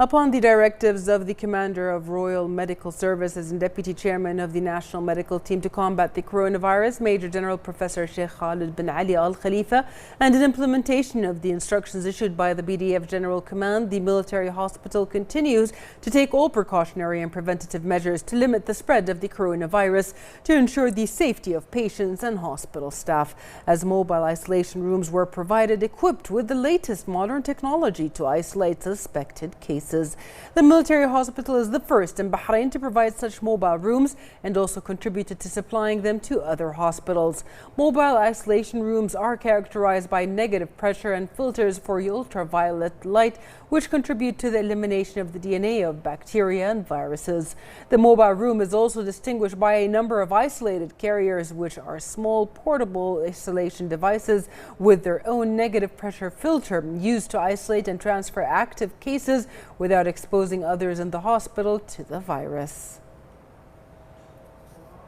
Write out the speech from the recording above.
Upon the directives of the Commander of Royal Medical Services and Deputy Chairman of the National Medical Team to combat the coronavirus, Major General Professor Sheikh Khalid bin Ali Al Khalifa, and in implementation of the instructions issued by the BDF General Command, the military hospital continues to take all precautionary and preventative measures to limit the spread of the coronavirus to ensure the safety of patients and hospital staff, as mobile isolation rooms were provided equipped with the latest modern technology to isolate suspected cases. The military hospital is the first in Bahrain to provide such mobile rooms and also contributed to supplying them to other hospitals. Mobile isolation rooms are characterized by negative pressure and filters for ultraviolet light, which contribute to the elimination of the DNA of bacteria and viruses. The mobile room is also distinguished by a number of isolated carriers, which are small portable isolation devices with their own negative pressure filter used to isolate and transfer active cases without exposing others in the hospital to the virus.